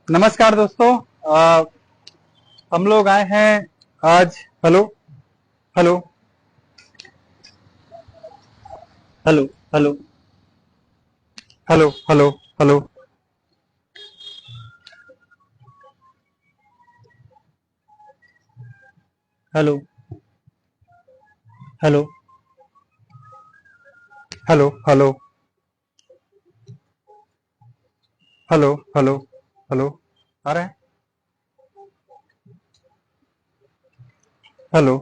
नमस्कार दोस्तों। हम लोग आए हैं आज। Hello hello hello hello hello hello hello hello hello hello hello hello hello hello आ रहे हैं? हेलो।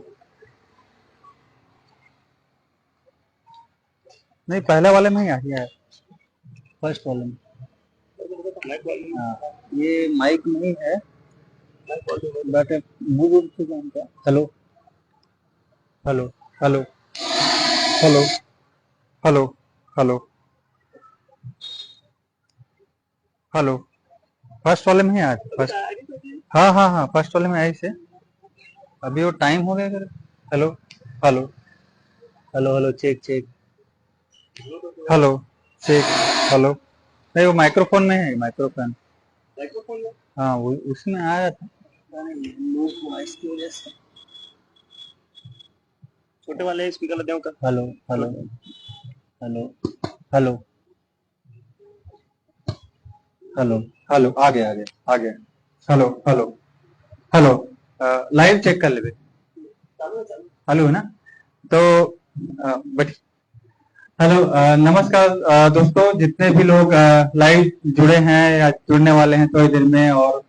नहीं, पहले वाले में ही आ गया है। फर्स्ट वाले में। हाँ, ये माइक नहीं है बट मूव से जानता है। Hello hello hello hello hello hello hello. First वाले में ही आज फर्स्ट। हाँ हाँ हाँ, फर्स्ट वाले में आई से। अभी वो टाइम हो गया कर। Hello hello hello hello check check. Hello check. Hello. नहीं, वो माइक्रोफोन में है, माइक्रोफोन। हाँ, वो उसमें आया था। छोटे वाले स्पीकर लगे का। Hello hello hello hello hello hello. आ गया आ गया आ गया। Hello hello hello. Live check कर ले। हेलो है ना? तो बट हेलो, नमस्कार दोस्तों, जितने भी लोग लाइव जुड़े हैं या जुड़ने वाले हैं थोड़ी देर में, और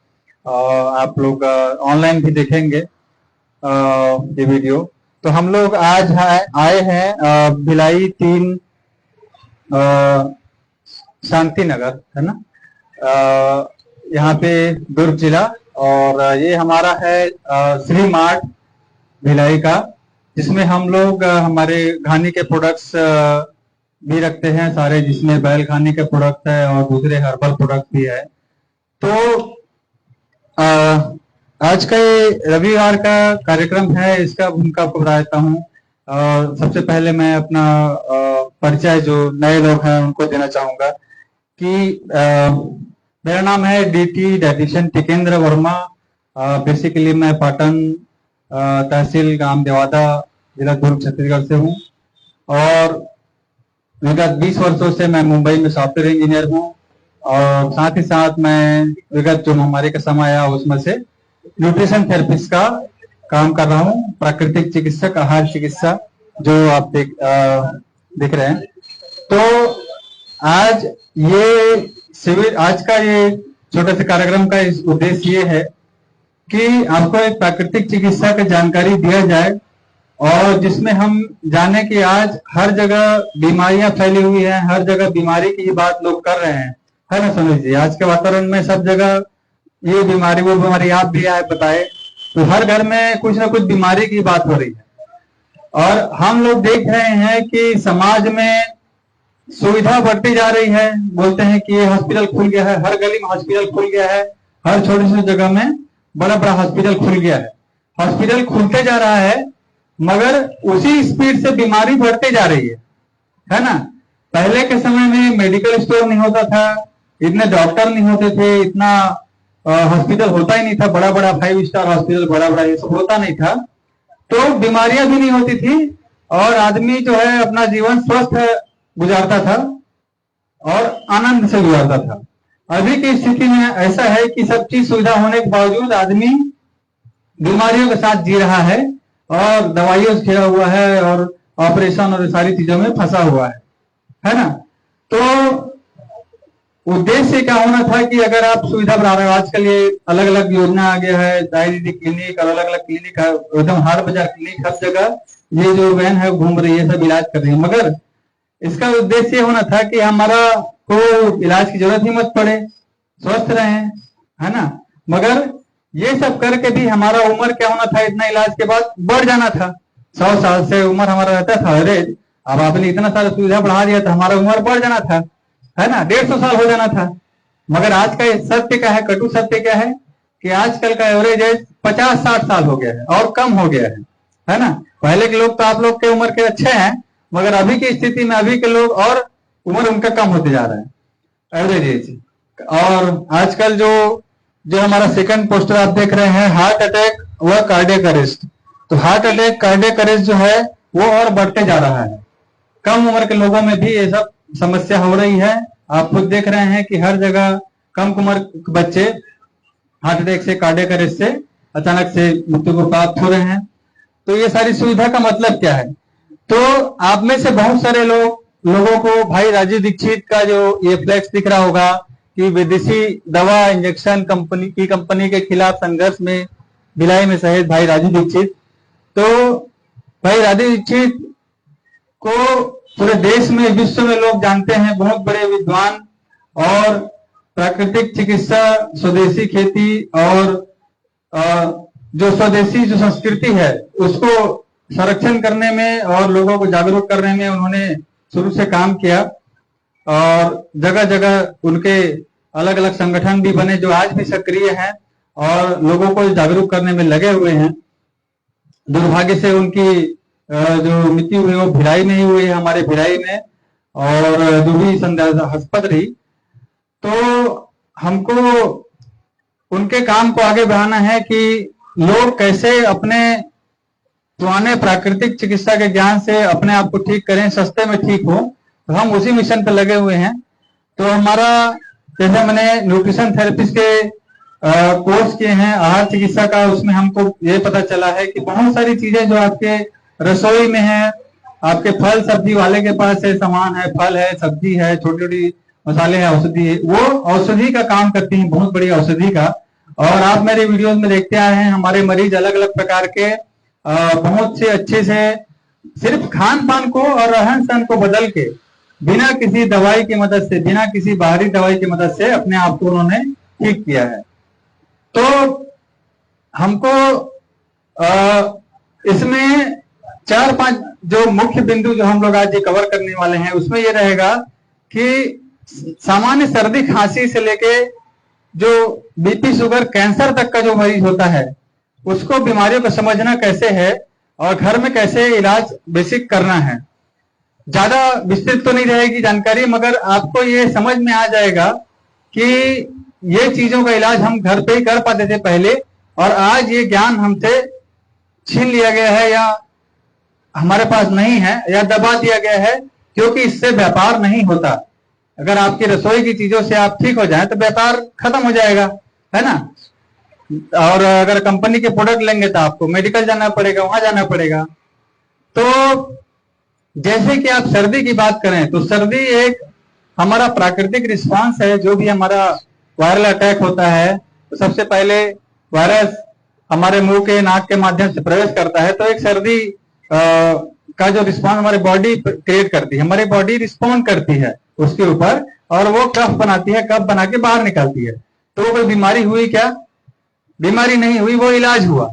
आप लोग ऑनलाइन भी देखेंगे ये वीडियो। तो हम लोग आज आए हैं भिलाई 3 शांति नगर, है ना? यहाँ पे दुर्ग जिला। और ये हमारा है श्री मार्ट भिलाई का, जिसमें हम लोग हमारे घानी के प्रोडक्ट्स भी रखते हैं सारे, जिसमें बैल खाने के प्रोडक्ट है और दूसरे हर्बल प्रोडक्ट भी है। तो अ, आज का ये रविवार का कार्यक्रम है, इसका भूमिका आपको बताता हूँ। सबसे पहले मैं अपना परिचय, जो नए लोग हैं उनको देना चाहूंगा कि मेरा नाम है DT dietitian Tikendra Verma. Basically मैं पाटन तहसील गांव देवादा, जिला दुर्ग, छत्तीसगढ़ से हूँ। और विगत 20 वर्षों से मैं मुंबई में सॉफ्टवेयर इंजीनियर हूँ। और साथ ही साथ मैं विगत जो महामारी का समय आया उसमें से न्यूट्रिशन थेरेपिस्ट का काम कर रहा हूँ। प्राकृतिक चिकित्सक, आहार चिकित्सा, जो आप देख रहे हैं। तो आज ये शिविर, आज का ये छोटे से कार्यक्रम का इस उद्देश्य ये है कि आपको एक प्राकृतिक चिकित्सा की जानकारी दिया जाए, और जिसमें हम जाने कि आज हर जगह बीमारियां फैली हुई हैं, हर जगह बीमारी की ही बात लोग कर रहे हैं, है ना सुनील जी? आज के वातावरण में सब जगह ये बीमारी वो बीमारी, आप भी आए बताए, तो हर घर में कुछ ना कुछ बीमारी की बात हो रही है। और हम लोग देख रहे हैं कि समाज में सुविधा बढ़ती जा रही है। बोलते हैं कि ये हॉस्पिटल खुल गया है, हर गली में हॉस्पिटल खुल गया है, हर छोटी सी जगह में बड़ा बड़ा हॉस्पिटल खुल गया है। हॉस्पिटल खुलते जा रहा है, मगर उसी स्पीड से बीमारी बढ़ते जा रही है ना? पहले के समय में मेडिकल स्टोर नहीं होता था, इतने डॉक्टर नहीं होते थे, इतना हॉस्पिटल होता ही नहीं था, बड़ा बड़ा 5 स्टार हॉस्पिटल, बड़ा बड़ा ये सब होता नहीं था। तो बीमारियां भी नहीं होती थी, और आदमी जो है अपना जीवन स्वस्थ गुजारता था और आनंद से गुजारता था। अभी की स्थिति में ऐसा है कि सब चीज सुविधा होने के बावजूद आदमी बीमारियों के साथ जी रहा है, और दवाइयों से घिरा हुआ है, और ऑपरेशन और सारी चीजों में फंसा हुआ है ना? तो उद्देश्य क्या होना था कि अगर आप सुविधा बढ़ा रहे हो, आजकल ये अलग अलग योजना आ गया है, डायबिटीज क्लिनिक और अलग अलग क्लिनिक है, एकदम हाट बाजार क्लिनिक, हर जगह ये जो वैन है घूम रही है, सब इलाज कर रही है। मगर इसका उद्देश्य होना था कि हमारा को इलाज की जरूरत ही मत पड़े, स्वस्थ रहे, है ना? मगर ये सब करके भी हमारा उम्र क्या होना था, इतना इलाज के बाद बढ़ जाना था। 100 साल से उम्र हमारा रहता था एवरेज। अब आपने इतना सारा सुविधा बढ़ा दिया तो हमारा उम्र बढ़ जाना था, है ना? 150 साल हो जाना था। मगर आज का सत्य क्या है, कटु सत्य क्या है कि आजकल का एवरेज एज 50-60 साल हो गया है, और कम हो गया है ना? पहले के लोग तो आप लोग के उम्र के अच्छे हैं, मगर अभी की स्थिति में अभी के लोग और उम्र उनका कम होते जा रहा है, एवरेज एज। और आजकल जो जो हमारा सेकंड पोस्टर आप देख रहे हैं, हार्ट अटैक व कार्डियक अरेस्ट। तो हार्ट अटैक कार्डियक अरेस्ट जो है वो और बढ़ते जा रहा है। कम उम्र के लोगों में भी ये सब समस्या हो रही है। आप खुद देख रहे हैं कि हर जगह कम उम्र के बच्चे हार्ट अटैक से, कार्डियक अरेस्ट से अचानक से मृत्यु को प्राप्त हो रहे हैं। तो ये सारी सुविधा का मतलब क्या है? तो आप में से बहुत सारे लोगों को भाई राजीव दीक्षित का जो ये फ्लैक्स दिख रहा होगा कि विदेशी दवा इंजेक्शन कंपनी के खिलाफ संघर्ष में भिलाई में शहीद भाई राजीव दीक्षित। तो भाई राजीव दीक्षित को पूरे देश में, विश्व में लोग जानते हैं, बहुत बड़े विद्वान और प्राकृतिक चिकित्सा, स्वदेशी खेती और जो स्वदेशी जो संस्कृति है उसको संरक्षण करने में और लोगों को जागरूक करने में उन्होंने शुरू से काम किया। और जगह जगह उनके अलग अलग संगठन भी बने जो आज भी सक्रिय हैं और लोगों को जागरूक करने में लगे हुए हैं। दुर्भाग्य से उनकी जो मृत्यु हुई वो भिलाई में ही हुई है, हमारे भिलाई में, और दुर्वी संध्यास्पद रही। तो हमको उनके काम को आगे बढ़ाना है कि लोग कैसे अपने पुराने प्राकृतिक चिकित्सा के ज्ञान से अपने आप को ठीक करें, सस्ते में ठीक हो। तो हम उसी मिशन पर लगे हुए हैं। तो हमारा, जैसे मैंने न्यूट्रिशन थेरेपिस्ट के कोर्स किए हैं आहार चिकित्सा का, उसमें हमको ये पता चला है कि बहुत सारी चीजें जो आपके रसोई में है, आपके फल सब्जी वाले के पास है, सामान है, फल है, सब्जी है, छोटी छोटी मसाले हैं, औषधि है, वो औषधि का काम करती हैं, बहुत बड़ी औषधि का। और आप मेरे वीडियोस में देखते आए हैं, हमारे मरीज अलग अलग प्रकार के बहुत से अच्छे से सिर्फ खान पान को और रहन सहन को बदल के, बिना किसी दवाई की मदद से, बिना किसी बाहरी दवाई की मदद से अपने आप को उन्होंने ठीक किया है। तो हमको इसमें 4-5 जो मुख्य बिंदु जो हम लोग आज ये कवर करने वाले हैं, उसमें ये रहेगा कि सामान्य सर्दी खांसी से लेके जो बीपी शुगर कैंसर तक का जो मरीज होता है उसको बीमारियों को समझना कैसे है और घर में कैसे इलाज बेसिक करना है। ज्यादा विस्तृत तो नहीं रहेगी जानकारी, मगर आपको ये समझ में आ जाएगा कि ये चीजों का इलाज हम घर पे ही कर पाते थे पहले, और आज ये ज्ञान हमसे छीन लिया गया है या हमारे पास नहीं है या दबा दिया गया है, क्योंकि इससे व्यापार नहीं होता। अगर आपकी रसोई की चीजों से आप ठीक हो जाए तो व्यापार खत्म हो जाएगा, है ना। और अगर कंपनी के प्रोडक्ट लेंगे तो आपको मेडिकल जाना पड़ेगा, वहां जाना पड़ेगा। तो जैसे कि आप सर्दी की बात करें तो सर्दी एक हमारा प्राकृतिक रिस्पांस है। जो भी हमारा वायरल अटैक होता है तो सबसे पहले वायरस हमारे मुंह के नाक के माध्यम से प्रवेश करता है, तो एक सर्दी का जो रिस्पॉन्स हमारी बॉडी क्रिएट करती है, हमारी बॉडी रिस्पॉन्ड करती है उसके ऊपर, और वो कफ बनाती है, कफ बना के बाहर निकालती है। तो कोई बीमारी हुई क्या? बीमारी नहीं हुई, वो इलाज हुआ,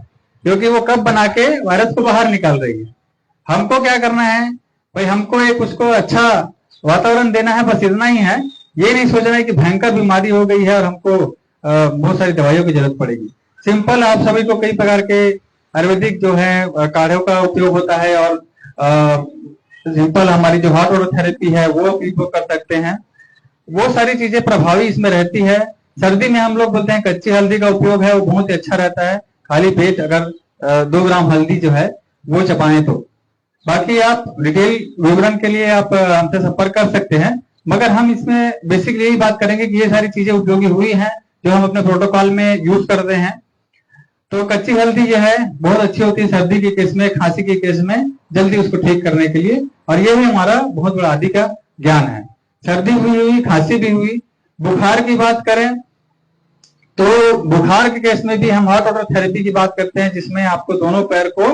क्योंकि वो कफ बना के वायरस को बाहर निकाल रही है। हमको क्या करना है भाई? हमको एक उसको अच्छा वातावरण देना है, बस इतना ही है। ये नहीं सोचना है कि भयंकर बीमारी हो गई है और हमको बहुत सारी दवाइयों की जरूरत पड़ेगी। सिंपल, आप सभी को कई प्रकार के आयुर्वेदिक जो है काढ़ों का उपयोग होता है, और सिंपल हमारी जो हॉट वाटर थेरेपी है वो उपयोग कर सकते हैं। वो सारी चीजें प्रभावी इसमें रहती है। सर्दी में हम लोग बोलते हैं कच्ची हल्दी का उपयोग है, वो बहुत ही अच्छा रहता है। खाली पेट अगर 2 ग्राम हल्दी जो है वो चबाएं तो। बाकी आप डिटेल विवरण के लिए आप हमसे संपर्क कर सकते हैं, मगर हम इसमें बेसिकली यही बात करेंगे कि ये सारी चीजें उपयोगी हुई हैं जो हम अपने प्रोटोकॉल में यूज करते हैं। तो कच्ची हल्दी जो है बहुत अच्छी होती है सर्दी के केस में, खांसी के केस में जल्दी उसको ठीक करने के लिए, और ये भी हमारा बहुत बड़ा आदि का ज्ञान है। सर्दी भी हुई, खांसी भी हुई। बुखार की बात करें तो बुखार के केस में भी हम हॉट वाटर थेरेपी की बात करते हैं, जिसमें आपको दोनों पैर को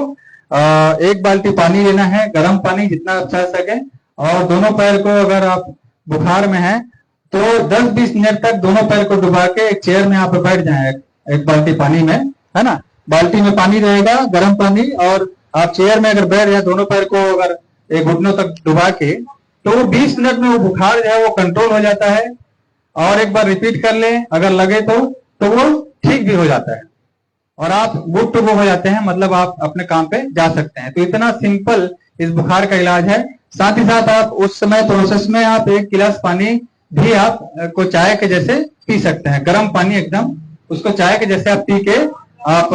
1 बाल्टी पानी लेना है, गर्म पानी जितना आप चाह सके, और दोनों पैर को, अगर आप बुखार में हैं तो 10-20 मिनट तक दोनों पैर को डुबा के एक चेयर में आप बैठ जाएं 1 बाल्टी पानी में, है ना। बाल्टी में पानी रहेगा, गर्म पानी, और आप चेयर में अगर बैठ जाए दोनों पैर को अगर 1 घुटनों तक डुबा के, तो वो 20 मिनट में वो बुखार जो है वो कंट्रोल हो जाता है। और एक बार रिपीट कर ले अगर लगे तो वो ठीक भी हो जाता है और आप गुड टू गो हो जाते हैं, मतलब आप अपने काम पे जा सकते हैं। तो इतना सिंपल इस बुखार का इलाज है। साथ ही साथ आप उस समय प्रोसेस में आप 1 गिलास पानी भी आप को चाय के जैसे पी सकते हैं, गर्म पानी एकदम उसको चाय के जैसे आप पी के आप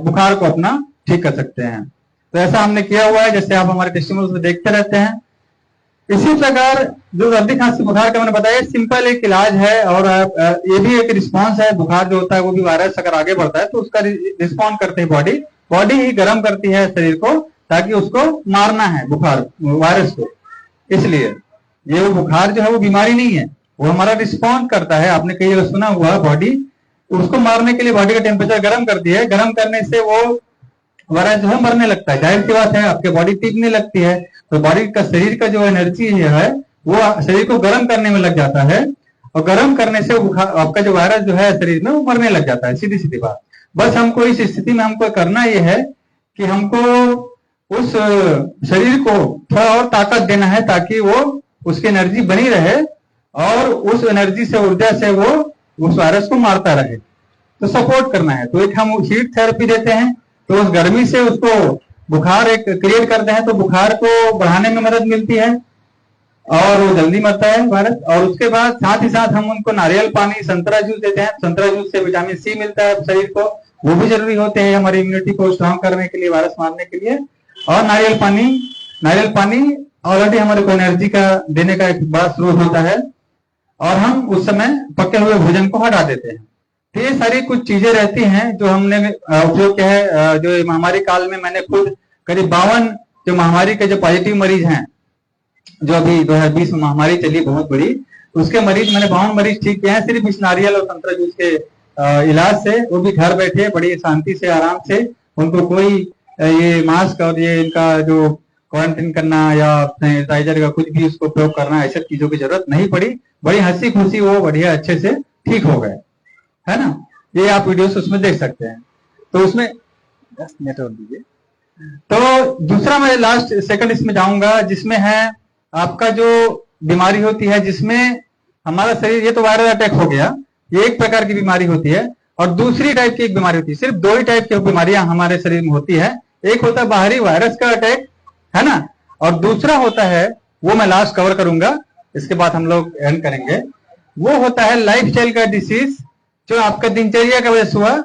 बुखार को अपना ठीक कर सकते हैं। तो ऐसा हमने किया हुआ है, जैसे आप हमारे टेस्टिमोनियल्स में देखते रहते हैं। इसी प्रकार जो सर्दी खांसी बुखार का मैंने बताया सिंपल एक इलाज है, और ये भी एक रिस्पांस है। बुखार जो होता है वो भी वायरस अगर आगे बढ़ता है तो उसका रिस्पॉन्ड करते हैं बॉडी ही गर्म करती है शरीर को, ताकि उसको मारना है बुखार वायरस को। इसलिए ये वो बुखार जो है वो बीमारी नहीं है, वो हमारा रिस्पॉन्ड करता है। आपने कई बार सुना हुआ, बॉडी उसको मारने के लिए बॉडी का टेम्परेचर गर्म करती है, गर्म करने से वो वायरस जो है मरने लगता है। जाहिर सी बात है, आपके बॉडी टिकने लगती है, तो बॉडी का शरीर का जो एनर्जी है वो शरीर को गर्म करने में लग जाता है, और गर्म करने से आपका जो वायरस जो है शरीर में वो मरने लग जाता है। सीधी सीधी बात। बस हमको इस स्थिति में हमको करना ये है कि हमको उस शरीर को थोड़ा और ताकत देना है, ताकि वो उसकी एनर्जी बनी रहे और उस एनर्जी से, ऊर्जा से वो उस वायरस को मारता रहे। तो सपोर्ट करना है। तो एक हम हीट थेरेपी देते हैं, तो उस गर्मी से उसको बुखार एक क्रिएट करते हैं, तो बुखार को बढ़ाने में मदद मिलती है और वो जल्दी मरता है वायरस। और उसके बाद साथ ही साथ हम उनको नारियल पानी, संतरा जूस देते हैं। संतरा जूस से विटामिन सी मिलता है शरीर को, वो भी जरूरी होते हैं हमारी इम्यूनिटी को स्ट्रांग करने के लिए, वायरस मारने के लिए। और नारियल पानी ऑलरेडी हमारे को एनर्जी का देने का एक बड़ा स्रोत होता है, और हम उस समय पके हुए भोजन को हटा देते हैं। तो ये सारी कुछ चीजें रहती हैं जो हमने उपयोग किया है। जो महामारी काल में मैंने खुद करीब 52 जो महामारी के जो पॉजिटिव मरीज हैं, जो अभी 2020 में महामारी चली बहुत बड़ी, उसके मरीज मैंने 52 मरीज ठीक किए हैं सिर्फ इस नारियल और संतरा जूस के इलाज से। वो भी घर बैठे बड़ी शांति से, आराम से। उनको कोई ये मास्क और ये इनका जो क्वारंटाइन करना या सैनिटाइजर का कुछ भी उसको उपयोग करना, ऐसी चीजों की जरूरत नहीं पड़ी। बड़ी हंसी खुशी वो बढ़िया अच्छे से ठीक हो गए, है ना। ये आप वीडियोस उसमें देख सकते हैं। तो उसमें नेटवर्क दीजिए। तो दूसरा मैं लास्ट सेकंड इसमें जाऊंगा, जिसमें है आपका जो बीमारी होती है जिसमें हमारा शरीर, ये तो वायरल अटैक हो गया, ये एक प्रकार की बीमारी होती है। और दूसरी टाइप की एक बीमारी होती है। सिर्फ दो ही टाइप की बीमारियां हमारे शरीर में होती है। एक होता है बाहरी वायरस का अटैक, है ना, और दूसरा होता है, वो मैं लास्ट कवर करूंगा, इसके बाद हम लोग एंड करेंगे। वो होता है लाइफस्टाइल का डिसीज, जो आपका दिनचर्या की वजह से हुआ।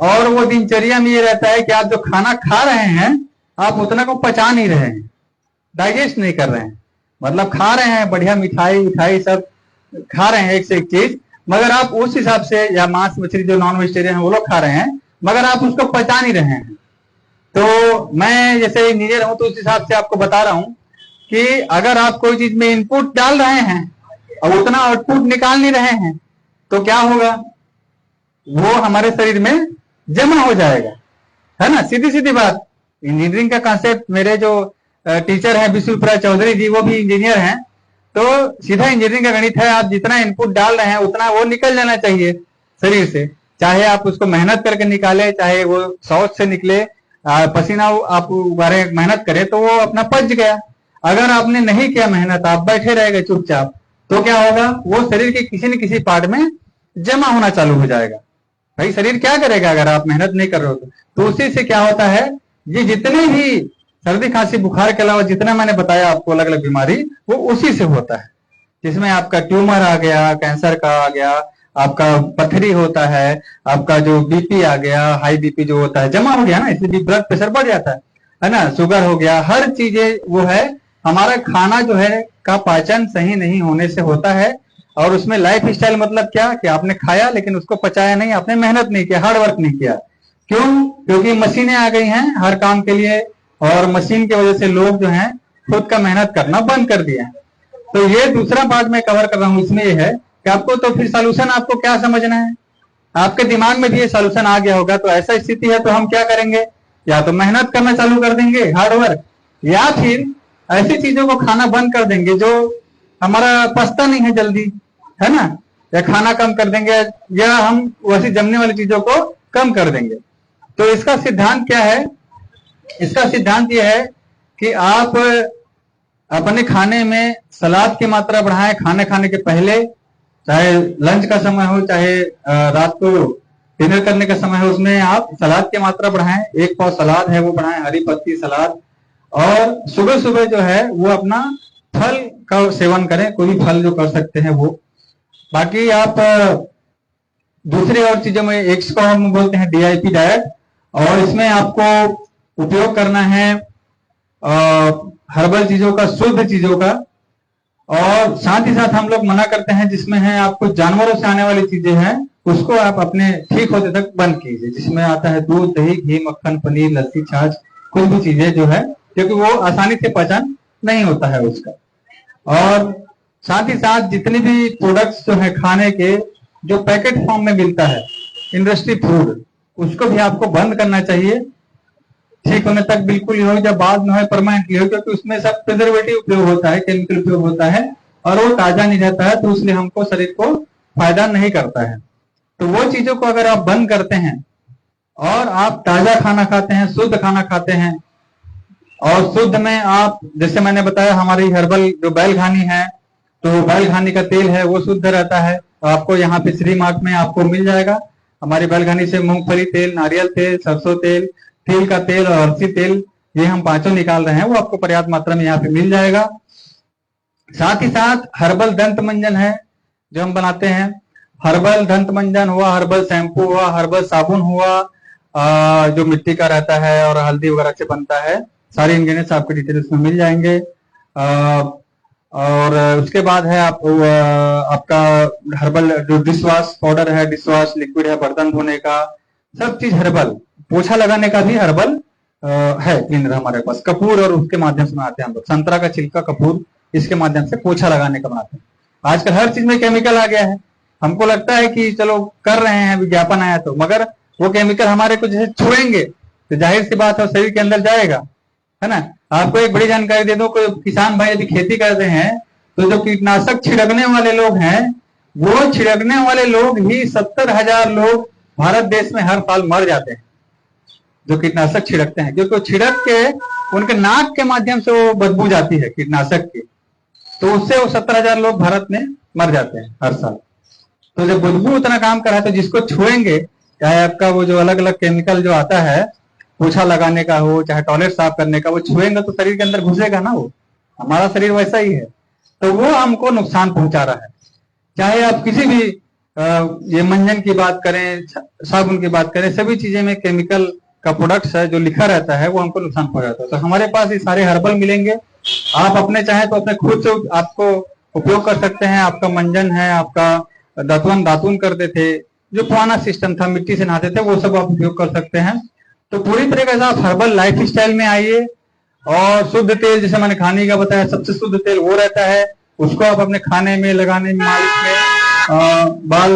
और वो दिनचर्या में ये रहता है कि आप जो खाना खा रहे हैं आप उतना को पचा नहीं रहे हैं, डाइजेस्ट नहीं कर रहे हैं। मतलब खा रहे हैं बढ़िया मिठाई सब खा रहे हैं, एक से एक चीज, मगर आप उस हिसाब से, या मांस मछली जो नॉन वेजिटेरियन है वो लोग खा रहे हैं, मगर आप उसको पचा नहीं रहे हैं। तो मैं जैसे इंजीनियर हूं तो उस हिसाब से आपको बता रहा हूं कि अगर आप कोई चीज में इनपुट डाल रहे हैं और उतना आउटपुट निकाल नहीं रहे हैं, तो क्या होगा, वो हमारे शरीर में जमा हो जाएगा, है ना। सीधी सीधी बात। इंजीनियरिंग का कॉन्सेप्ट, मेरे जो टीचर हैं विश्वप्रिया चौधरी जी, वो भी इंजीनियर हैं। तो सीधा इंजीनियरिंग का गणित है, आप जितना इनपुट डाल रहे हैं उतना वो निकल जाना चाहिए शरीर से। चाहे आप उसको मेहनत करके निकाले, चाहे वो शौच से निकले, पसीना आप बारे मेहनत करें तो वो अपना पच गया। अगर आपने नहीं किया मेहनत, आप बैठे रह गए चुपचाप, तो क्या होगा, वो शरीर के किसी न किसी पार्ट में जमा होना चालू हो जाएगा। भाई शरीर क्या करेगा अगर आप मेहनत नहीं कर रहे हो तो उसी से क्या होता है, ये जितने भी सर्दी खांसी बुखार के अलावा जितना मैंने बताया आपको अलग अलग बीमारी, वो उसी से होता है। जिसमें आपका ट्यूमर आ गया, कैंसर का आ गया, आपका पथरी होता है, आपका जो बीपी आ गया, हाई बीपी जो होता है जमा हो गया ना, इसलिए भी ब्लड प्रेशर बढ़ जाता है ना, शुगर हो गया, हर चीजें वो है हमारा खाना जो है का पाचन सही नहीं होने से होता है। और उसमें लाइफ स्टाइल मतलब क्या, कि आपने खाया लेकिन उसको पचाया नहीं, आपने मेहनत नहीं किया, हार्ड वर्क नहीं किया। क्यों? क्योंकि मशीनें आ गई हैं हर काम के लिए, और मशीन की वजह से लोग जो हैं खुद का मेहनत करना बंद कर दिया है। तो ये दूसरा पार्ट मैं कवर कर रहा हूं, इसमें यह है कि आपको तो फिर सॉल्यूशन आपको क्या समझना है। आपके दिमाग में भी ये सॉल्यूशन आ गया होगा, तो ऐसा स्थिति है तो हम क्या करेंगे, या तो मेहनत करना चालू कर देंगे हार्ड वर्क, या फिर ऐसी चीजों को खाना बंद कर देंगे जो हमारा पचता नहीं है जल्दी, है ना, या खाना कम कर देंगे, या हम वैसी जमने वाली चीजों को कम कर देंगे। तो इसका सिद्धांत क्या है, इसका सिद्धांत यह है कि आप अपने खाने में सलाद की मात्रा बढ़ाएं। खाने के पहले, चाहे लंच का समय हो, चाहे रात को डिनर करने का समय हो, उसमें आप सलाद की मात्रा बढ़ाएं। 1 पाव सलाद है वो बढ़ाएं, हरी पत्ती सलाद। और सुबह सुबह जो है वो अपना फल का सेवन करें, कोई भी फल जो कर सकते हैं वो। बाकी आप दूसरी और चीजों में एक को हम बोलते हैं DIP डाइट, और इसमें आपको उपयोग करना है हर्बल चीजों का, शुद्ध चीजों का, और साथ ही साथ हम लोग मना करते हैं जिसमें है आपको जानवरों से आने वाली चीजें हैं उसको आप अपने ठीक होते तक बंद कीजिए, जिसमें आता है दूध, दही, घी, मक्खन, पनीर, लस्सी, छाछ, कोई भी चीजें जो है, क्योंकि वो आसानी से पहचान नहीं होता है उसका। और साथ ही साथ जितने भी प्रोडक्ट्स जो है खाने के, जो पैकेट फॉर्म में मिलता है, इंडस्ट्री फूड, उसको भी आपको बंद करना चाहिए, ठीक होने तक बिल्कुल ही हो, जब बाद में हो परमानेंटली हो, क्योंकि उसमें सब प्रिजर्वेटिव उपयोग होता है, केमिकल उपयोग होता है, और वो ताजा नहीं रहता है, तो इसलिए हमको शरीर को फायदा नहीं करता है। तो वो चीजों को अगर आप बंद करते हैं और आप ताजा खाना खाते हैं, शुद्ध खाना खाते हैं, और शुद्ध में आप, जैसे मैंने बताया हमारी हर्बल जो बैलघानी है, तो बैलघानी का तेल है वो शुद्ध रहता है, तो आपको यहाँ पे श्री मार्ट में आपको मिल जाएगा। हमारी बैलघानी से मूंगफली तेल, नारियल तेल, सरसों तेल, तिल का तेल और अरसी तेल, ये हम पांचों निकाल रहे हैं, वो आपको पर्याप्त मात्रा में यहाँ पे मिल जाएगा। साथ ही साथ हर्बल दंत मंजन है जो हम बनाते हैं, हर्बल दंत मंजन हुआ, हर्बल शैम्पू हुआ, हर्बल साबुन हुआ, जो मिट्टी का रहता है और हल्दी वगैरह से बनता है, सारे इंग्रेडिएंट्स आपके डिटेल उसमें मिल जाएंगे। और उसके बाद है आपका हर्बल जो डिश वॉश पाउडर है, डिश वॉश लिक्विड है, बर्तन धोने का, सब चीज हर्बल, पोछा लगाने का भी हर्बल है क्लीनर हमारे पास, कपूर और उसके माध्यम से बनाते हैं हम लोग, संतरा का छिलका, कपूर, इसके माध्यम से पोछा लगाने का बनाते हैं। आजकल हर चीज में केमिकल आ गया है, हमको लगता है कि चलो कर रहे हैं, विज्ञापन आया तो, मगर वो केमिकल हमारे को जैसे छुएंगे तो जाहिर सी बात है शरीर के अंदर जाएगा, है ना। आपको एक बड़ी जानकारी दे दो, कोई किसान भाई यदि खेती करते हैं तो जो कीटनाशक छिड़कने वाले लोग हैं, वो छिड़कने वाले लोग ही 70,000 लोग भारत देश में हर साल मर जाते हैं जो कीटनाशक छिड़कते हैं, क्योंकि वो छिड़क के उनके नाक के माध्यम से वो बदबू जाती है कीटनाशक की, तो उससे वो 70,000 लोग भारत में मर जाते हैं हर साल। तो जब बदबू उतना काम कर रहा है तो जिसको छुएंगे, चाहे आपका वो जो अलग अलग केमिकल जो आता है पोछा लगाने का हो, चाहे टॉयलेट साफ करने का, वो छुएंगे तो शरीर के अंदर घुसेगा ना, वो हमारा शरीर वैसा ही है, तो वो हमको नुकसान पहुंचा रहा है। चाहे आप किसी भी ये मंजन की बात करें, साबुन की बात करें, सभी चीजें में केमिकल का प्रोडक्ट्स है जो लिखा रहता है वो हमको नुकसान पहुंचाता है। तो हमारे पास ये सारे हर्बल मिलेंगे, आप अपने चाहे तो अपने खुद से आपको उपयोग कर सकते हैं। आपका मंजन है, आपका दातुन करते थे, जो पुराना सिस्टम था, मिट्टी से नहाते थे, वो सब आप उपयोग कर सकते हैं। तो पूरी तरीके से आप हर्बल लाइफ स्टाइल में आइए, और शुद्ध तेल जैसे मैंने खाने का बताया, सबसे शुद्ध तेल वो रहता है, उसको आप अपने खाने में लगाने में, मालिश में, बाल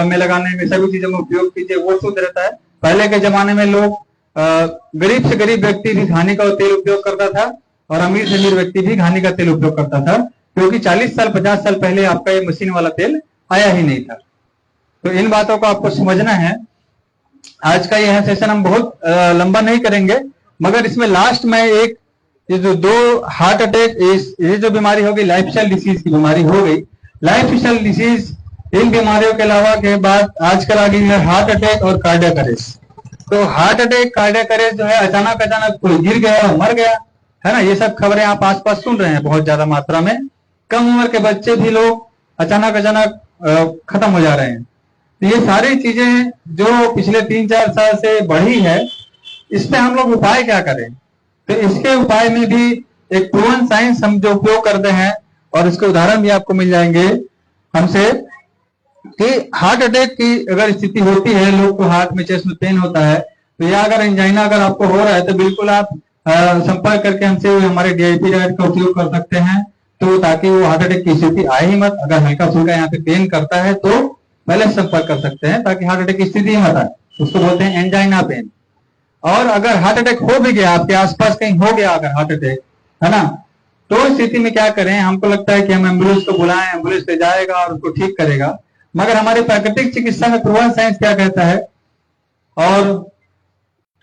में लगाने में, सभी चीजों में उपयोग कीजिए, वो शुद्ध रहता है। पहले के जमाने में लोग गरीब से गरीब व्यक्ति भी घानी का तेल उपयोग करता था, और अमीर से अमीर व्यक्ति भी घानी का तेल उपयोग करता था, क्योंकि 40 साल 50 साल पहले आपका ये मशीन वाला तेल आया ही नहीं था। तो इन बातों को आपको समझना है। आज का यह सेशन हम बहुत लंबा नहीं करेंगे, मगर इसमें लास्ट में एक ये जो 2 हार्ट अटैक, ये जो बीमारी हो गई, लाइफस्टाइल डिसीज की बीमारी हो गई, लाइफस्टाइल डिसीज, इन बीमारियों के अलावा के बाद आजकल आ गई है हार्ट अटैक और कार्डियक अरेस्ट। तो हार्ट अटैक, कार्डियक अरेस्ट जो है, अचानक कोई गिर गया, मर गया, है ना, ये सब खबरें आप आसपास सुन रहे हैं बहुत ज्यादा मात्रा में। कम उम्र के बच्चे भी लोग अचानक खत्म हो जा रहे हैं। तो ये सारी चीजें जो पिछले 3-4 साल से बढ़ी है, इस पे हम लोग उपाय क्या करें? तो इसके उपाय में भी एक प्रूवन साइंस हम जो उपयोग करते हैं, और इसके उदाहरण भी आपको मिल जाएंगे हमसे, कि हार्ट अटैक की अगर स्थिति होती है, लोग को हार्ट में, चेस्ट में पेन होता है, तो या अगर एंजाइना अगर आपको हो रहा है, तो बिल्कुल आप संपर्क करके हमसे हमारे DIP डाइट का उपयोग कर सकते हैं, तो ताकि वो हार्ट अटैक की स्थिति आए ही मत। अगर हल्का फुल्का यहाँ पे पेन करता है तो पहले संपर्क कर सकते हैं, ताकि हार्ट अटैक की स्थिति ही मत आए, उसको बोलते हैं एंजाइना पेन। और अगर हार्ट अटैक हो भी गया, आपके आसपास कहीं हो गया अगर हार्ट अटैक, है ना, तो इस स्थिति में क्या करें? हमको लगता है कि हम एम्बुलेंस को बुलाएं, एम्बुलेंस ले जाएगा और उसको ठीक करेगा, मगर हमारे प्राकृतिक चिकित्सा में प्रूवन साइंस क्या कहता है, और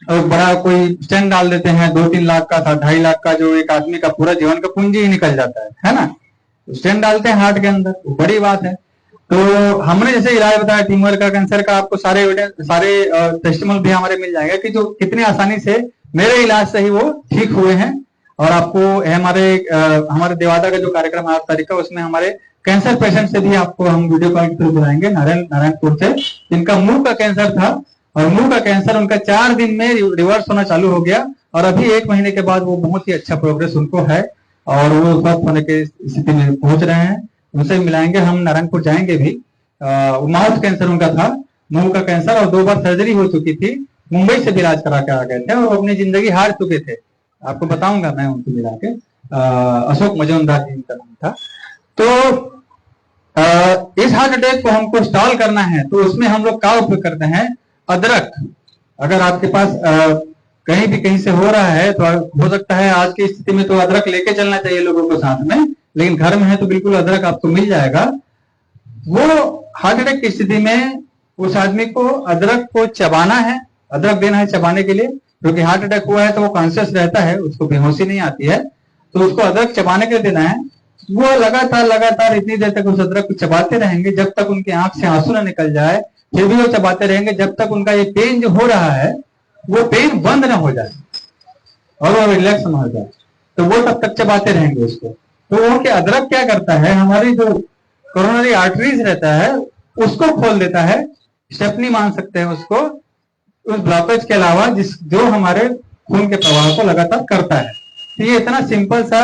बड़ा कोई स्टेंट डाल देते हैं 2-3 लाख का, 2.5 लाख का, जो एक आदमी का पूरा जीवन का पूंजी ही निकल जाता है ना, स्टेंट डालते हैं हार्ट के अंदर, बड़ी बात है। तो हमने जैसे इलाज बताया ट्यूमर का, कैंसर का, आपको सारे टेस्टिमोनियल भी हमारे मिल जाएंगे कि जो कितने आसानी से मेरे इलाज से ही वो ठीक हुए हैं। और आपको हमारे देवादा का जो कार्यक्रम 8 तारीख का, उसमें हमारे कैंसर पेशेंट से भी आपको हम वीडियो कॉल के थ्रू बुलाएंगे, नारायणपुर से, जिनका मुंह का कैंसर था और मुंह का कैंसर उनका 4 दिन में रिवर्स होना चालू हो गया और अभी 1 महीने के बाद वो बहुत ही अच्छा प्रोग्रेस उनको है और वो स्वस्थ होने की स्थिति में पहुंच रहे हैं। उनसे मिलाएंगे, हम नारायणपुर जाएंगे भी। माउथ कैंसर उनका था, मुंह का कैंसर, और 2 बार सर्जरी हो चुकी थी। मुंबई से भी इलाज करा के आ गए थे और अपनी जिंदगी हार चुके थे। आपको बताऊंगा मैं उनसे मिला के। अशोक मजूमदार जी का नाम था। तो इस हार्ट अटैक को हमको स्टॉल करना है तो उसमें हम लोग क्या उपयोग करते हैं? अदरक। अगर आपके पास कहीं भी कहीं से हो रहा है तो हो सकता है आज की स्थिति में तो अदरक लेके चलना चाहिए लोगों को साथ में, लेकिन घर में है तो बिल्कुल अदरक आपको मिल जाएगा। वो हार्ट अटैक की स्थिति में उस आदमी को अदरक को चबाना है, अदरक देना है चबाने के लिए, क्योंकि हार्ट अटैक हुआ है तो वो कॉन्शियस रहता है, उसको बेहोशी नहीं आती है, तो उसको अदरक चबाने के लिए देना है। वो लगातार इतनी देर तक उस अदरक को चबाते रहेंगे जब तक उनकी आंख से आंसू न निकल जाए, फिर भी वो चबाते रहेंगे जब तक उनका ये पेन जो हो रहा है वो पेन बंद ना हो जाए और वो रिलैक्स ना हो जाए, तो वो तब तक चबाते रहेंगे उसको। तो वो क्या अदरक क्या करता है, हमारी जो कोरोनरी आर्टरीज रहता है उसको खोल देता है, स्टेपनी मान सकते हैं उसको, उस ब्लॉकेज के अलावा जो हमारे खून के प्रवाह को लगातार करता है। तो ये इतना सिंपल सा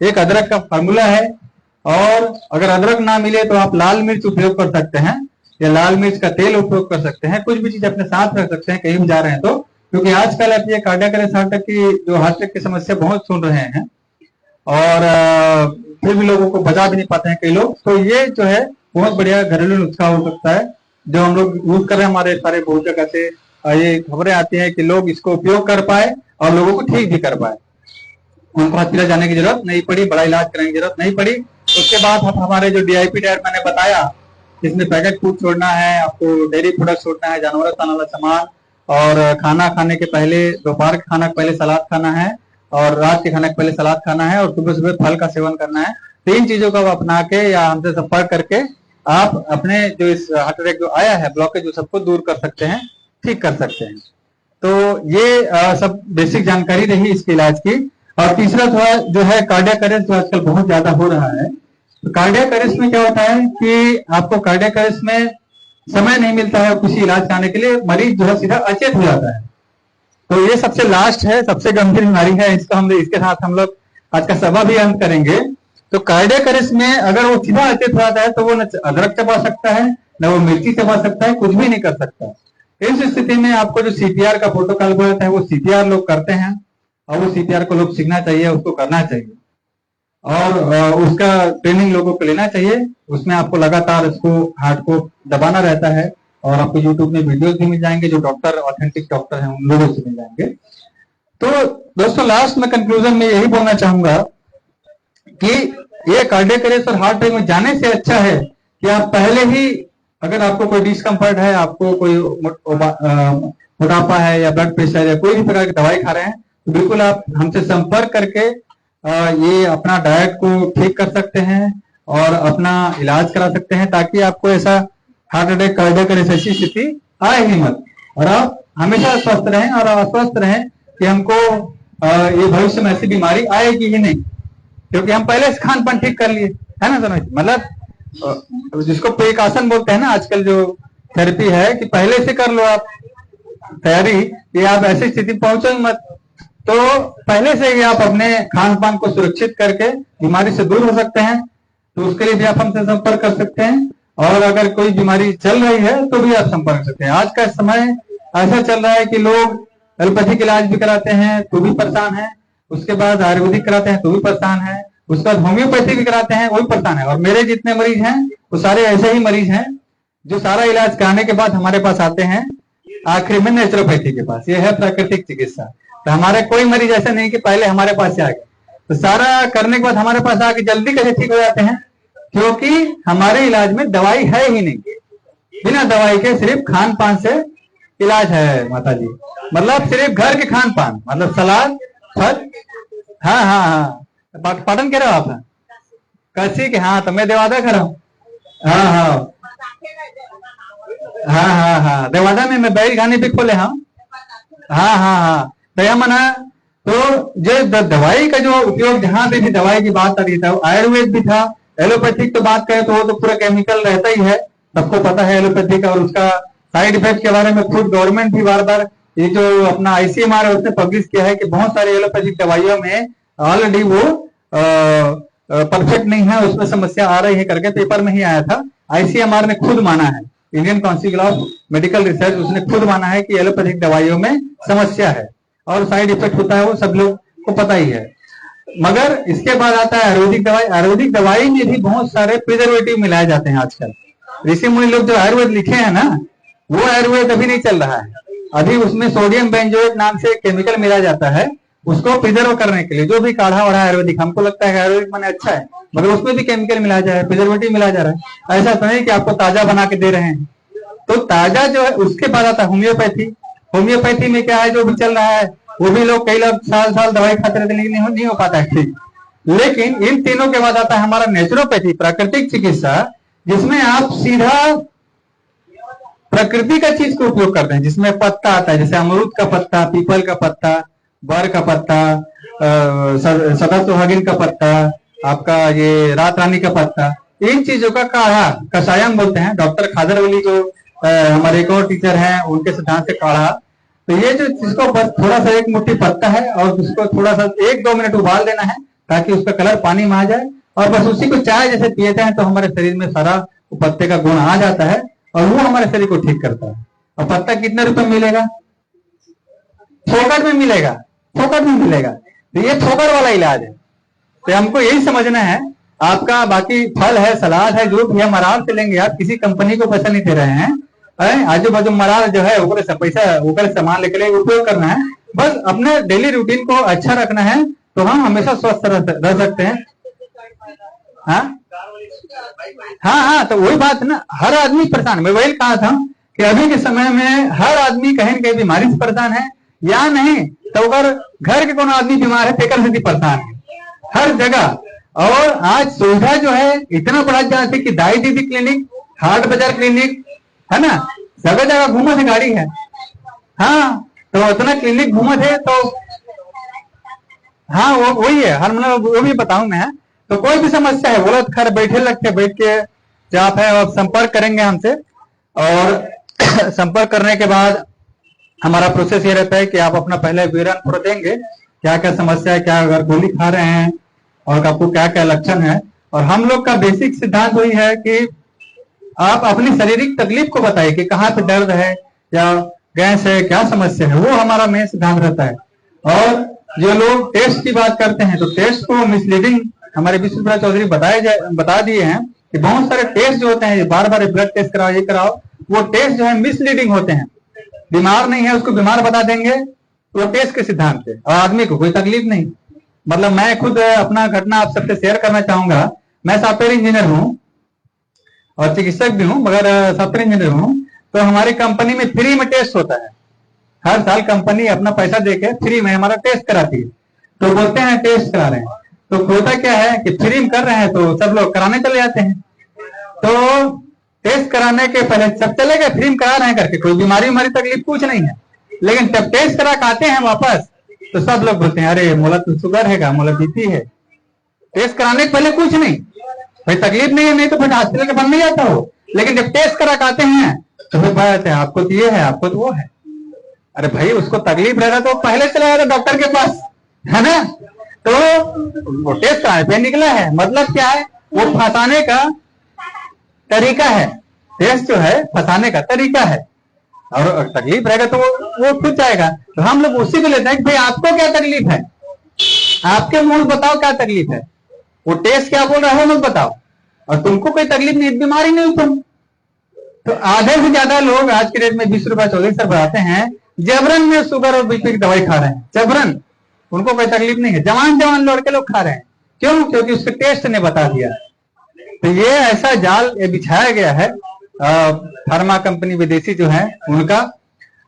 एक अदरक का फार्मूला है। और अगर अदरक ना मिले तो आप लाल मिर्च उपयोग कर सकते हैं या लाल मिर्च का तेल उपयोग कर सकते हैं, कुछ भी चीज अपने साथ रख सकते हैं कहीं भी जा रहे हैं तो, क्योंकि आजकल आप ये कार्डियक अरेस्ट की जो हार्ट अटैक की समस्या बहुत सुन रहे हैं और फिर भी लोगों को बचा भी नहीं पाते हैं कई लोग। तो ये जो है बहुत बढ़िया घरेलू नुस्खा हो सकता है जो हम लोग यूज कर रहे हैं। हमारे सारे बुजुर्ग से ये खबरें आती हैं कि लोग इसको उपयोग कर पाए और लोगों को ठीक भी कर पाए, उनको हॉस्पिटल जाने की जरूरत नहीं पड़ी, बड़ा इलाज कराने की जरूरत नहीं पड़ी। उसके बाद हमारे जो DIP डाइट मैंने बताया, इसमें पैकेट फूड छोड़ना है, आपको डेयरी प्रोडक्ट छोड़ना है, जानवरों का वाला सामान, और खाना खाने के पहले, दोपहर के खाना के पहले सलाद खाना है और रात के खाने के पहले सलाद खाना है और सुबह सुबह फल का सेवन करना है। 3 चीजों को अपना के या हमसे संपर्क करके आप अपने जो इस हार्ट अटैक जो आया है ब्लॉकेज जो सबको दूर कर सकते हैं, ठीक कर सकते हैं। तो ये सब बेसिक जानकारी रही इसके इलाज की। और तीसरा थोड़ा जो है कार्डियक अरेस्ट जो आजकल बहुत ज्यादा हो रहा है। तो कार्डियक अरेस्ट में क्या होता है कि आपको कार्डियक अरेस्ट में समय नहीं मिलता है किसी इलाज कराने के लिए, मरीज जो है सीधा अचेत हो जाता है। तो ये सबसे लास्ट है, सबसे गंभीर बीमारी है, इसके साथ हम लोग आज का सभा भी अंत करेंगे। तो कार्डियक अरेस्ट में अगर वो सीधा अचेत हो जाता है तो वो न अदरक चबा सकता है, न वो मिर्ची चबा सकता है, कुछ भी नहीं कर सकता। इस स्थिति में आपको जो CPR का प्रोटोकॉल बोलता है वो CPR लोग करते हैं और वो CPR को लोग सीखना चाहिए, उसको करना चाहिए और उसका ट्रेनिंग लोगों को लेना चाहिए। उसमें आपको लगातार उसको हार्ट को दबाना रहता है और आपको YouTube में वीडियोस भी मिल जाएंगे जो डॉक्टर, ऑथेंटिक डॉक्टर हैं, उन लोगों से मिल जाएंगे। तो दोस्तों लास्ट में कंक्लूजन में यही बोलना चाहूंगा कि ये कार्डियक अरेस्ट और हार्ट अटैक में जाने से अच्छा है कि आप पहले ही, अगर आपको कोई डिस्कम्फर्ट है, आपको कोई मोटापा है या ब्लड प्रेशर या कोई भी प्रकार की दवाई खा रहे हैं, तो बिल्कुल आप हमसे संपर्क करके ये अपना डाइट को ठीक कर सकते हैं और अपना इलाज करा सकते हैं, ताकि आपको ऐसा हार्ट अटैक, कार्डियक अरेस्ट ऐसी स्थिति आए ही मत और आप हमेशा स्वस्थ रहें और अस्वस्थ रहें कि हमको ये भविष्य में ऐसी बीमारी आएगी ही नहीं, क्योंकि हम पहले से खान पान ठीक कर लिए है ना। समझ मतलब जिसको प्रिकॉशन बोलते हैं ना, आजकल जो थेरेपी है कि पहले से कर लो आप तैयारी कि आप ऐसी स्थिति पहुंचो मत। तो पहले से ही आप अपने खान पान को सुरक्षित करके बीमारी से दूर हो सकते हैं। तो उसके लिए भी आप हमसे संपर्क कर सकते हैं और अगर कोई बीमारी चल रही है तो भी आप संपर्क कर सकते हैं। आज का समय ऐसा चल रहा है कि लोग एलोपैथिक इलाज भी कराते हैं तो भी परेशान है, उसके बाद आयुर्वेदिक कराते हैं तो भी परेशान है, उसके बाद होम्योपैथी भी कराते हैं वो भी परेशान है। और मेरे जितने मरीज हैं वो सारे ऐसे ही मरीज हैं जो सारा इलाज कराने के बाद हमारे पास आते हैं आखिरी में नेचुरोपैथी के पास। ये है प्राकृतिक चिकित्सा। तो हमारे कोई मरीज ऐसा नहीं कि पहले हमारे पास से आ गए, तो सारा करने के बाद हमारे पास आके जल्दी कैसे ठीक हो जाते हैं, क्योंकि हमारे इलाज में दवाई है ही नहीं। बिना दवाई के सिर्फ खान पान से इलाज है माता जी, मतलब सिर्फ घर के खान पान, मतलब सलाद, फल। हाँ हाँ हाँ, पाटन कह रहे हो आप? कसी के? हाँ तो मैं देवादा कर रहा हूँ। हाँ हाँ हाँ हाँ हाँ, देवादा में मैं बैल खाने भी खोले। हाँ हाँ हाँ हाँ, दया मना। तो जो दवाई का जो उपयोग, जहां पे भी दवाई की बात आ रही था, आयुर्वेद भी था, एलोपैथिक तो बात करें तो वो तो पूरा केमिकल रहता ही है, सबको पता है एलोपैथिक और उसका साइड इफेक्ट के बारे में खुद गवर्नमेंट भी बार बार ये जो अपना आईसीएमआर है उसने पब्लिश किया है कि बहुत सारे एलोपैथिक दवाइयों में ऑलरेडी वो परफेक्ट नहीं है, उसमें समस्या आ रही है करके पेपर में ही आया था। आईसीएमआर ने खुद माना है, Indian council of medical research, उसने खुद माना है कि एलोपैथिक दवाइयों में समस्या है और साइड इफेक्ट होता है, वो सब लोग को पता ही है। मगर इसके बाद आता है आयुर्वेदिक दवाई। आयुर्वेदिक दवाई में भी बहुत सारे प्रिजर्वेटिव मिलाए जाते हैं आजकल। ऋषि मुनि लोग जो आयुर्वेद लिखे हैं ना, वो आयुर्वेद अभी नहीं चल रहा है। अभी उसमें सोडियम बेंजोएट नाम से केमिकल मिला जाता है उसको प्रिजर्व करने के लिए। जो भी काढ़ा वाढ़ा आयुर्वेदिक, हमको लगता है आयुर्वेदिक माने अच्छा है, मगर उसमें भी केमिकल मिलाया जा रहा है, प्रिजर्वेटिव मिलाया जा रहा है। ऐसा तो नहीं कि आपको ताजा बना के दे रहे हैं। तो ताजा जो है, उसके बाद आता है होम्योपैथी। होम्योपैथी में क्या है, जो भी चल रहा है वो भी लोग कई लोग साल साल दवाई खाते रहते, लेकिन नहीं हो पाता है ठीक। लेकिन इन तीनों के बाद आता है हमारा नेचुरोपैथी, प्राकृतिक चिकित्सा, जिसमें आप सीधा प्रकृति का चीज को उपयोग करते हैं, जिसमें पत्ता आता है, जैसे अमरूद का पत्ता, पीपल का पत्ता, बर का पत्ता, सदा सुहागिन का पत्ता, आपका ये रात रानी का पत्ता, इन चीजों का काढ़ा, कषायम बोलते हैं। डॉक्टर खादरवली जो हमारे एक और टीचर हैं, उनके सिद्धांत से काढ़ा। तो ये जो जिसको बस थोड़ा सा एक मुट्ठी पत्ता है और उसको थोड़ा सा 1-2 मिनट उबाल देना है ताकि उसका कलर पानी में आ जाए, और बस उसी को चाय जैसे पीते हैं तो हमारे शरीर में सारा पत्ते का गुण आ जाता है और वो हमारे शरीर को ठीक करता है। और पत्ता कितने रुपए में मिलेगा? फोकट में मिलेगा, फोकट में मिलेगा। तो ये फोकट वाला इलाज है। तो हमको यही समझना है, आपका बाकी फल है, सलाद है, जो भी हम आराम से लेंगे। आप किसी कंपनी को पैसा नहीं दे रहे हैं, आजू बाजू मराल जो है ऊपर से पैसा, ऊपर सामान लेके उपयोग करना है। बस अपने डेली रूटीन को अच्छा रखना है तो हम हमेशा स्वस्थ रह सकते हैं। हाँ हाँ हाँ, तो वही बात है ना, हर आदमी परेशान है। मैं वही कहा था कि अभी के समय में हर आदमी कहीं न कहीं बीमारी से परेशान है, या नहीं तो अगर घर के कोनो आदमी बीमार है तेकर से परेशान है हर जगह। और आज सुविधा जो है इतना बढ़ा जाती है कि दाई दीदी क्लिनिक, हाट बाजार क्लिनिक है ना, जगह जगह घूमत है, गाड़ी है। हाँ, तो उतना क्लिनिक घूमत है तो हाँ वो वही है, हर मतलब वो भी बताऊं मैं। तो कोई भी समस्या है बोला घर बैठे लगते, बैठ के जो आप है आप संपर्क करेंगे हमसे, और संपर्क करने के बाद हमारा प्रोसेस ये रहता है कि आप अपना पहले विवरण पूरा देंगे, क्या क्या समस्या है, क्या अगर गोली खा रहे हैं और आपको क्या क्या लक्षण है। और हम लोग का बेसिक सिद्धांत वही है कि आप अपनी शारीरिक तकलीफ को बताइए कि कहाँ पे दर्द है या गैस है, क्या समस्या है, वो हमारा मेन सिद्धांत रहता है। और जो लोग टेस्ट की बात करते हैं तो टेस्ट को मिसलीडिंग हमारे विश्व प्रसाद चौधरी बता दिए हैं कि बहुत सारे टेस्ट जो होते हैं, बार बार ब्लड टेस्ट कराओ, ये कराओ, वो टेस्ट जो है मिसलीडिंग होते हैं। बीमार नहीं है उसको बीमार बता देंगे, तो टेस्ट के सिद्धांत से, और आदमी को कोई तकलीफ नहीं। मतलब मैं खुद अपना घटना आप सबसे शेयर करना चाहूंगा। मैं सॉफ्टवेयर इंजीनियर हूँ और चिकित्सक भी हूँ, मगर सॉफ्टवेयर इंजीनियर हूँ। तो हमारी कंपनी में फ्री में टेस्ट होता है, हर साल कंपनी अपना पैसा देके फ्री में हमारा टेस्ट कराती है। तो बोलते हैं टेस्ट करा रहे हैं, तो होता क्या है कि फ्री में कर रहे हैं तो सब लोग कराने चले जाते हैं। तो टेस्ट कराने के पहले सब चले गए, फ्री में करा रहे हैं करके, कोई बीमारी हमारी तकलीफ कुछ नहीं है। लेकिन जब टेस्ट करा के आते हैं वापस तो सब लोग बोलते हैं अरे मोला तो शुगर है, मोला बीपी है। टेस्ट कराने के पहले कुछ नहीं, भाई तकलीफ नहीं है, नहीं तो फिर हॉस्पिटल के बन नहीं जाता हो। लेकिन जब टेस्ट करा के आते हैं तो फिर बात है आपको तो ये है, आपको तो वो है। अरे भाई उसको तकलीफ रह रहा तो पहले चला जाता डॉक्टर के पास, है ना। तो वो टेस्ट कराने पे निकला है, मतलब क्या है, वो फंसाने का तरीका है। टेस्ट जो है फंसाने का तरीका है, और तकलीफ रहेगा तो वो खुद जाएगा। तो हम लोग उसी को लेते हैं कि भाई आपको क्या तकलीफ है, आपके मुंह बताओ क्या तकलीफ है। वो टेस्ट क्या बोल रहा है वो मत बताओ, और तुमको कोई तकलीफ नहीं, बीमारी नहीं तुम। तो आधे से ज्यादा लोग आज के डेट में 20 रुपए 24 सर बताते हैं, जबरन में शुगर और बीपी की दवाई खा रहे हैं, जबरन, उनको कोई तकलीफ नहीं है। जवान लड़के लोग खा रहे हैं, क्यों? क्योंकि उसके टेस्ट ने बता दिया। तो ये ऐसा जाल ये बिछाया गया है फार्मा कंपनी विदेशी जो है उनका।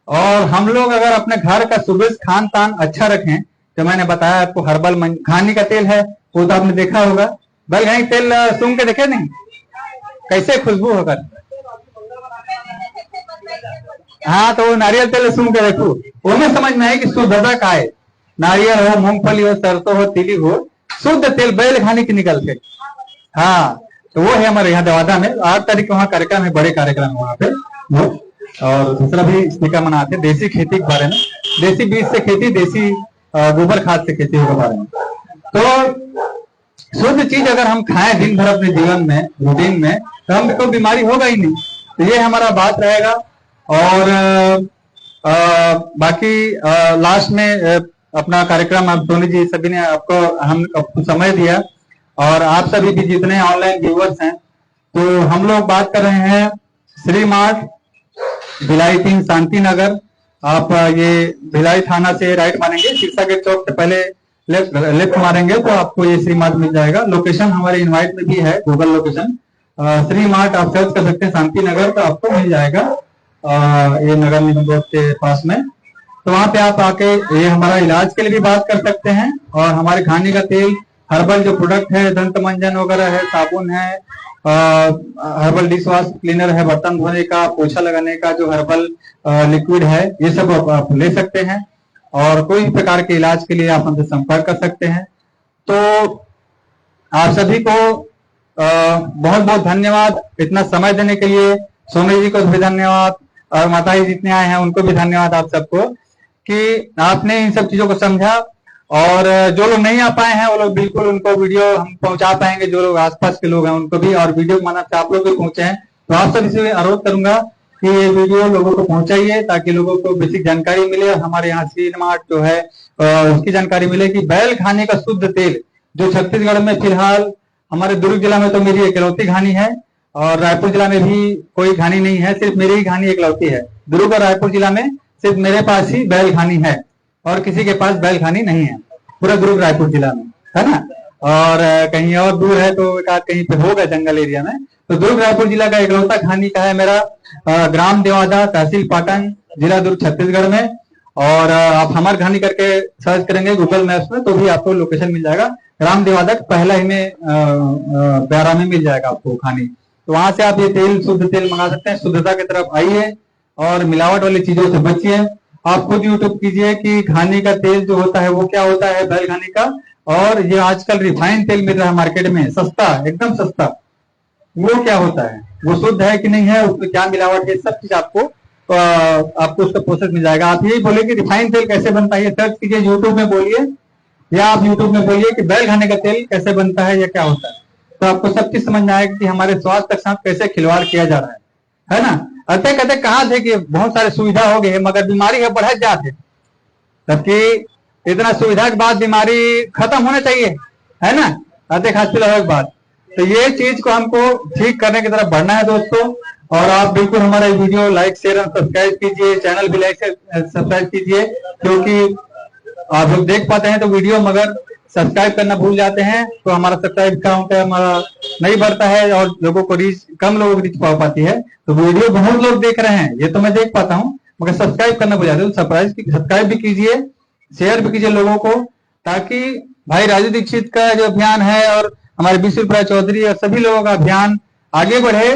और हम लोग अगर अपने घर का सुबह खान पान अच्छा रखें, तो मैंने बताया आपको हर्बल खाने का तेल है, वो तो आपने देखा होगा। बैलगाई तेल सूंघ के देखे नहीं कैसे खुशबू होगा। हाँ, तो नारियल तेल सूंघ के देखो, वो में समझ में आए कि शुद्धता का है। नारियल हो, मूंगफली हो, सरसों हो, तिली हो, शुद्ध तेल बैल खाने की निकल के। हाँ, तो वो है हमारे यहाँ देवादा में 8 तारीख को वहाँ कार्यक्रम है, बड़े कार्यक्रम है वहाँ पे वो। और दूसरा भी स्पीकर मनाते हैं देसी खेती के बारे में, देसी बीज से खेती, देसी गोबर खाद से खेती के बारे में। तो शुद्ध चीज अगर हम खाएं दिन भर अपने जीवन में, रूटीन में, तो हम कोई बीमारी होगा ही नहीं। तो ये हमारा बात रहेगा। और बाकी लास्ट में अपना कार्यक्रम आप टोनी जी सभी ने आपको समय दिया, और आप सभी भी जितने ऑनलाइन व्यूअर्स हैं, तो हम लोग बात कर रहे हैं श्री मार्ट भिलाई 3 शांति नगर। आप ये भिलाई थाना से राइट मारेंगे, शिक्षा गेट चौक से पहले लेफ्ट मारेंगे तो आपको ये श्री मार्ट मिल जाएगा। लोकेशन हमारे इनवाइट में भी है, गूगल लोकेशन श्री मार्ट आप सर्च कर सकते हैं शांति नगर, तो आपको मिल जाएगा ये नगर निगम रोड के पास में। तो वहां पे आप आके ये हमारा इलाज के लिए भी बात कर सकते हैं, और हमारे खाने का तेल, हर्बल जो प्रोडक्ट है, दंत मंजन वगैरह है, साबुन है, हर्बल डिश वॉश क्लीनर है, बर्तन धोने का, पोछा लगाने का जो हर्बल लिक्विड है, ये सब आप ले सकते हैं। और कोई भी प्रकार के इलाज के लिए आप हमसे संपर्क कर सकते हैं। तो आप सभी को बहुत बहुत धन्यवाद इतना समय देने के लिए। सोनी जी को भी धन्यवाद, और माता जी जितने आए हैं उनको भी धन्यवाद आप सबको, कि आपने इन सब चीजों को समझा। और जो लोग नहीं आ पाए हैं वो लोग बिल्कुल उनको वीडियो हम पहुंचा पाएंगे, जो लोग आसपास के लोग हैं उनको भी, और वीडियो के माध्यम से आप लोग भी पहुंचे हैं। तो आप सभी से अनुरोध करूंगा कि ये वीडियो लोगों को पहुंचाइए, ताकि लोगों को बेसिक जानकारी मिले। और हमारे यहाँ श्री मार्ट जो है उसकी जानकारी मिले कि बैल खाने का शुद्ध तेल, जो छत्तीसगढ़ में फिलहाल हमारे दुर्ग जिला में तो मेरी इकलौती घानी है, और रायपुर जिला में भी कोई घानी नहीं है, सिर्फ मेरी ही घानी इकलौती है। दुर्ग और रायपुर जिला में सिर्फ मेरे पास ही बैल घानी है, और किसी के पास बैल घानी नहीं है पूरा दुर्ग रायपुर जिला में, है ना। और कहीं और दूर है तो एक आध कहीं पे होगा जंगल एरिया में। तो दुर्ग रायपुर जिला का इकलौता घानी का है मेरा, ग्राम देवादा, तहसील पाटन, जिला दुर्ग, छत्तीसगढ़ में। और आप हमार घानी करके सर्च करेंगे गूगल मैप्स में तो भी आपको लोकेशन मिल जाएगा। ग्राम देवादा पहला ही में प्यारा में मिल जाएगा आपको घानी। तो वहां से आप ये तेल, शुद्ध तेल मंगा सकते हैं। शुद्धता की तरफ आइए और मिलावट वाली चीजों से बचिए। आप खुद यूट्यूब कीजिए कि घानी का तेल जो होता है वो क्या होता है, बैल घानी का। और ये आजकल रिफाइंड तेल मिल रहा है मार्केट में, सस्ता, एकदम सस्ता, वो क्या होता है, वो शुद्ध है कि नहीं है, उसमें क्या मिलावट है, सब चीज आपको उसका प्रोसेस मिल जाएगा। आप यही बोले कि रिफाइंड तेल कैसे बनता है, सर्च कीजिए यूट्यूब में, बोलिए, या आप यूट्यूब में बोलिए कि बैल घानी का तेल कैसे बनता है या क्या होता है, तो आपको सब चीज समझ में आएगा कि हमारे स्वास्थ्य के साथ कैसे खिलवाड़ किया जा रहा है ना। अतः कहते कहा थे कि बहुत सारे सुविधा हो गए मगर बीमारी है बढ़त जाते, जबकि इतना सुविधा के बाद बीमारी खत्म होना चाहिए, है ना। अतः हॉस्पिटल के बाद तो ये चीज को हमको ठीक करने की तरफ बढ़ना है दोस्तों। और आप बिल्कुल हमारा वीडियो लाइक, शेयर और सब्सक्राइब कीजिए, चैनल भी लाइक सब्सक्राइब कीजिए, क्योंकि आप लोग देख पाते हैं तो वीडियो, मगर सब्सक्राइब करना भूल जाते हैं तो हमारा सब्सक्राइब काउंट हमारा नहीं बढ़ता है, और लोगों को रीच, कम लोगों को रीच पा पाती है। तो वीडियो बहुत लोग देख रहे हैं, ये तो मैं देख पाता हूँ, मगर सब्सक्राइब करना भूल जाते हैं। सब्सक्राइब भी कीजिए, शेयर भी कीजिए लोगों को, ताकि भाई राजू दीक्षित का जो अभियान है और हमारे विश्व चौधरी और सभी लोगों का अभियान आगे बढ़े,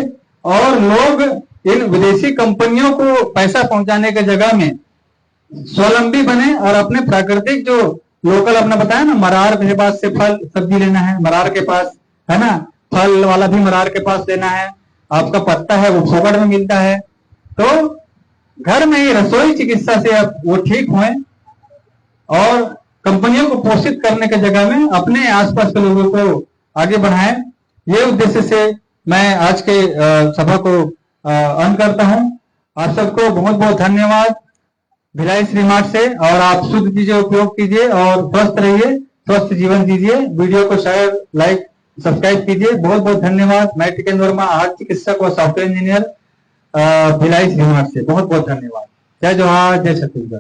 और लोग इन विदेशी कंपनियों को पैसा पहुंचाने के जगह में स्वावलंबी बने, और अपने प्राकृतिक जो लोकल, अपना बताया ना, मरार के पास से फल सब्जी लेना है, मरार के पास, है ना, फल वाला भी मरार के पास लेना है, आपका पत्ता है वो फोकट में मिलता है। तो घर में ही रसोई चिकित्सा से आप वो ठीक हुए, और कंपनियों को पोषित करने की जगह में अपने आसपास के लोगों को आगे बढ़ाएं। ये उद्देश्य से मैं आज के सभा को अंत करता हूं। आप सबको बहुत बहुत धन्यवाद भिलाई श्री मार्ट से, और आप शुद्ध चीजें उपयोग कीजिए और स्वस्थ रहिए, स्वस्थ जीवन जीजिए। वीडियो को शेयर, लाइक, सब्सक्राइब कीजिए। बहुत बहुत धन्यवाद। मैं टिकेंद्र वर्मा, हार्ट चिकित्सक और software engineer, Bhilai Shri mart से। बहुत बहुत धन्यवाद। जय जोहार, जय छत्तीसगढ़।